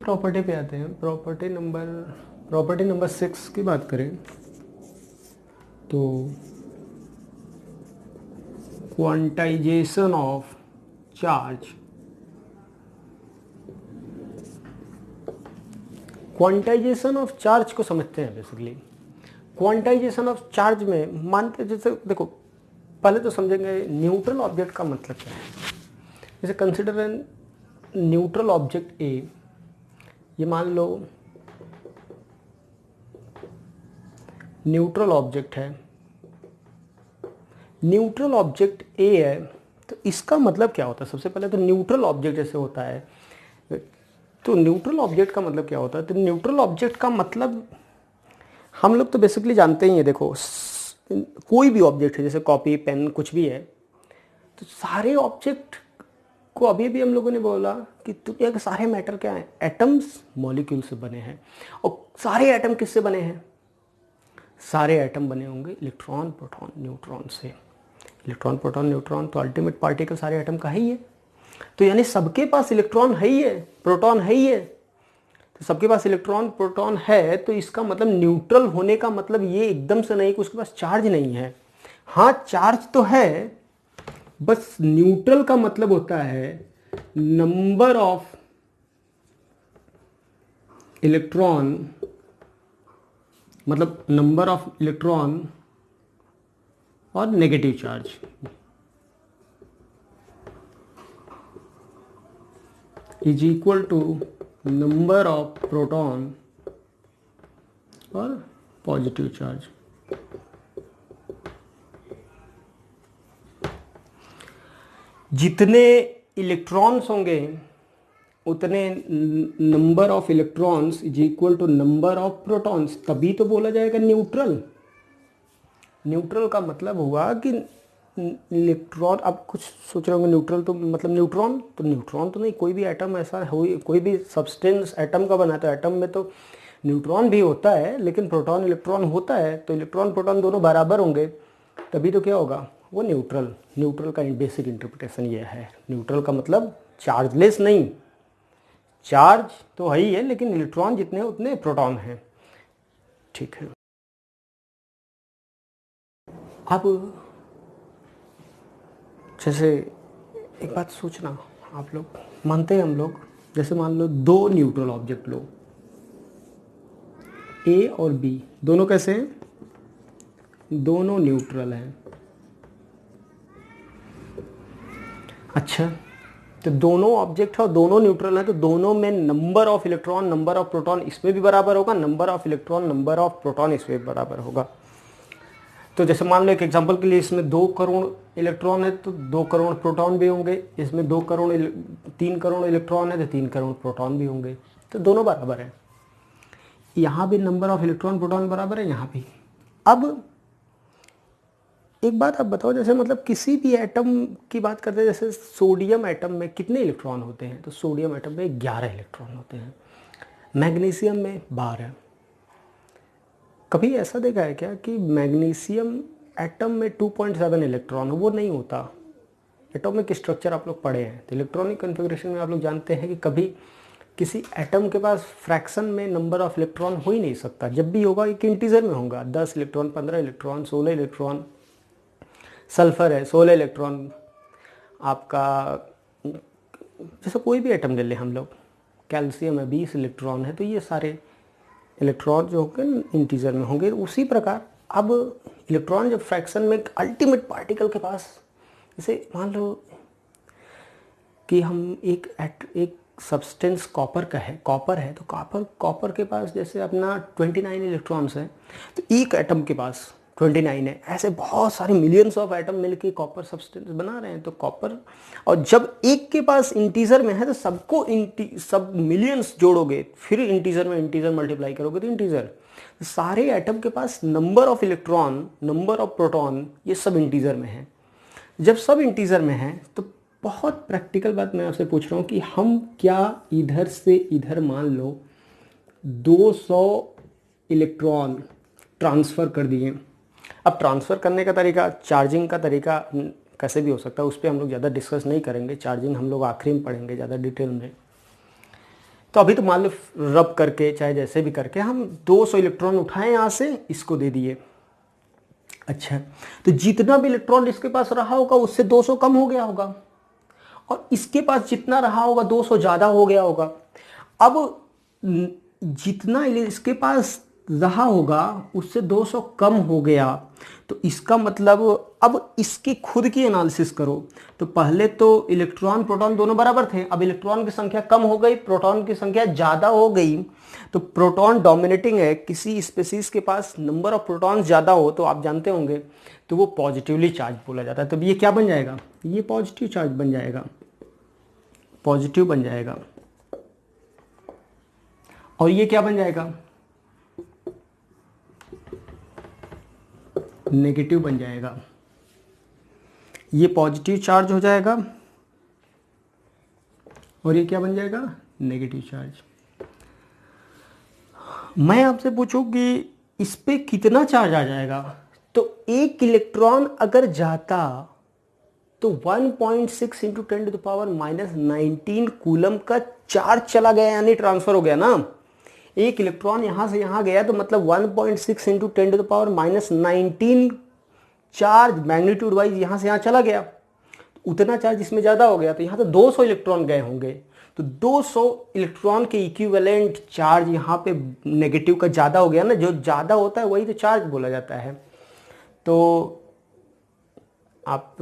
Property पे आते हैं। प्रॉपर्टी नंबर 6 की बात करें तो quantization of charge. Quantization of charge को समझते हैं। बेसिकली क्वांटाइजेशन ऑफ चार्ज में मानते, जैसे देखो पहले तो समझेंगे न्यूट्रल ऑब्जेक्ट का मतलब क्या है। जैसे consider N neutral object A, ये मान लो न्यूट्रल ऑब्जेक्ट है, न्यूट्रल ऑब्जेक्ट ए है। तो इसका मतलब क्या होता है? सबसे पहले तो न्यूट्रल ऑब्जेक्ट जैसे होता है, तो न्यूट्रल ऑब्जेक्ट का मतलब क्या होता है? तो न्यूट्रल ऑब्जेक्ट का मतलब हम लोग तो बेसिकली जानते ही हैं। देखो कोई भी ऑब्जेक्ट है, जैसे कॉपी पेन कुछ भी है, तो सारे ऑब्जेक्ट को अभी भी हम लोगों ने बोला कि दुनिया के सारे मैटर क्या हैं? एटम्स मॉलिक्यूल से बने हैं। और सारे एटम किससे बने हैं? सारे एटम बने होंगे इलेक्ट्रॉन प्रोटॉन न्यूट्रॉन से। इलेक्ट्रॉन प्रोटॉन न्यूट्रॉन तो अल्टीमेट पार्टिकल सारे एटम का है ही है। तो यानी सबके पास इलेक्ट्रॉन है ही है, प्रोटॉन है ही है। तो सबके पास इलेक्ट्रॉन प्रोटॉन है, तो इसका मतलब न्यूट्रल होने का मतलब ये एकदम से नहीं कि उसके पास चार्ज नहीं है। हाँ चार्ज तो है, बस न्यूट्रल का मतलब होता है नंबर ऑफ इलेक्ट्रॉन, मतलब नंबर ऑफ इलेक्ट्रॉन और negative charge. Is equal to number of proton और पॉजिटिव चार्ज। जितने इलेक्ट्रॉन्स होंगे उतने number of electrons is equal to number of protons, तभी तो बोला जाएगा न्यूट्रल। न्यूट्रल का मतलब हुआ कि इलेक्ट्रॉन, आप कुछ सोच रहे होंगे न्यूट्रल तो मतलब न्यूट्रॉन, तो न्यूट्रॉन तो नहीं, कोई भी एटम ऐसा हो, कोई भी सब्सटेंस एटम का बना है, तो एटम में तो न्यूट्रॉन भी होता है, लेकिन प्रोटॉन इलेक्ट्रॉन होता है। तो इलेक्ट्रॉन प्रोटॉन दोनों बराबर होंगे, तभी तो क्या होगा? वो न्यूट्रल। न्यूट्रल का बेसिक इंटरप्रिटेशन ये है। न्यूट्रल का मतलब चार्जलेस नहीं, चार्ज तो है ही है, लेकिन इलेक्ट्रॉन जितने उतने प्रोटॉन हैं। ठीक है। अब जैसे एक बात सोचना, आप लोग मानते हैं हम लोग, जैसे मान लो दो न्यूट्रल ऑब्जेक्ट लो, ए और बी, दोनों कैसे हैं? दोनों न्यूट्रल हैं। अच्छा, तो दोनों ऑब्जेक्ट है और दोनों न्यूट्रल हैं, तो दोनों में number of electron number of proton इसमें भी बराबर होगा, number of electron number of proton इसमें भी बराबर होगा। तो जैसे मान लो एक एग्जांपल के लिए, इसमें 2 करोड़ इलेक्ट्रॉन है तो 2 करोड़ प्रोटॉन भी होंगे, इसमें 3 करोड़ इलेक्ट्रॉन है तो 3 करोड़ प्रोटॉन भी होंगे, तो दोनों बराबर है। यहाँ भी नंबर ऑफ इलेक्ट्रॉन प्रोटॉन बराबर है, यहाँ भी। अब एक बात आप बताओ, जैसे मतलब किसी भी एटम की बात करते हैं, जैसे सोडियम एटम में कितने इलेक्ट्रॉन होते हैं? तो सोडियम एटम में 11 इलेक्ट्रॉन होते हैं, मैग्नीशियम में 12। कभी ऐसा देखा है क्या कि मैग्नीशियम एटम में 2.7 इलेक्ट्रॉन हो? वो नहीं होता। एटॉमिक स्ट्रक्चर आप लोग पढ़े हैं, तो इलेक्ट्रॉनिक कन्फिग्रेशन में आप लोग जानते हैं कि कभी किसी एटम के पास फ्रैक्शन में नंबर ऑफ इलेक्ट्रॉन हो ही नहीं सकता। जब भी होगा एक इंटीजर में होगा, 10 इलेक्ट्रॉन, 15 इलेक्ट्रॉन, 16 इलेक्ट्रॉन। सल्फर है 16 इलेक्ट्रॉन आपका, जैसे कोई भी एटम ले लें हम लोग, कैल्शियम है 20 इलेक्ट्रॉन है, तो ये सारे इलेक्ट्रॉन जो होंगे इंटीजर में होंगे। उसी प्रकार अब इलेक्ट्रॉन जब फ्रैक्शन में अल्टीमेट पार्टिकल के पास, जैसे मान लो कि हम एक सब्सटेंस कॉपर का है, कॉपर है, तो कॉपर के पास जैसे अपना 29 इलेक्ट्रॉन्स हैं, तो एक एटम के पास 29 है। ऐसे बहुत सारे मिलियंस ऑफ एटम मिलके कॉपर सब्सटेंस बना रहे हैं। तो कॉपर, और जब एक के पास इंटीजर में है तो सबको सब मिलियंस जोड़ोगे, फिर इंटीजर में इंटीजर मल्टीप्लाई करोगे तो इंटीजर। सारे एटम के पास number of electron number of proton ये सब इंटीजर में है। जब सब इंटीजर में है तो बहुत प्रैक्टिकल बात मैं आपसे पूछ रहा हूँ कि हम क्या इधर से इधर मान लो 200 इलेक्ट्रॉन ट्रांसफ़र कर दिए। अब ट्रांसफ़र करने का तरीका, चार्जिंग का तरीका कैसे भी हो सकता है, उस पर हम लोग ज़्यादा डिस्कस नहीं करेंगे। चार्जिंग हम लोग आखिरी में पढ़ेंगे ज़्यादा डिटेल में। तो अभी तो मान लो रब करके चाहे जैसे भी करके हम 200 इलेक्ट्रॉन उठाए यहाँ से, इसको दे दिए। अच्छा, तो जितना भी इलेक्ट्रॉन इसके पास रहा होगा उससे 200 कम हो गया होगा, और इसके पास जितना रहा होगा 200 ज़्यादा हो गया होगा। अब जितना इसके पास रहा होगा उससे 200 कम हो गया, तो इसका मतलब अब इसकी खुद की एनालिसिस करो। तो पहले तो इलेक्ट्रॉन प्रोटॉन दोनों बराबर थे, अब इलेक्ट्रॉन की संख्या कम हो गई, प्रोटॉन की संख्या ज़्यादा हो गई। तो प्रोटॉन डोमिनेटिंग है, किसी स्पीसीज के पास नंबर ऑफ प्रोटॉन ज़्यादा हो तो आप जानते होंगे तो वो पॉजिटिवली चार्ज बोला जाता है। तो ये क्या बन जाएगा, ये पॉजिटिव चार्ज बन जाएगा, पॉजिटिव बन जाएगा। और ये क्या बन जाएगा, नेगेटिव बन जाएगा। ये पॉजिटिव चार्ज हो जाएगा और ये क्या बन जाएगा, नेगेटिव चार्ज। मैं आपसे पूछूं कि इस पे कितना चार्ज आ जाएगा, तो एक इलेक्ट्रॉन अगर जाता तो 1.6 इंटू 10⁻⁻19 कूलम का चार्ज चला गया, यानी ट्रांसफर हो गया ना। एक इलेक्ट्रॉन यहां से यहां गया तो मतलब 1.6 इंटू 10⁻⁻19 चार्ज मैग्नीट्यूड वाइज यहां से यहां चला गया। उतना चार्ज इसमें ज़्यादा हो गया, तो यहाँ तो 200 इलेक्ट्रॉन गए होंगे, तो 200 इलेक्ट्रॉन के इक्विवेलेंट चार्ज यहाँ पे नेगेटिव का ज़्यादा हो गया ना। जो ज़्यादा होता है वही तो चार्ज बोला जाता है। तो आप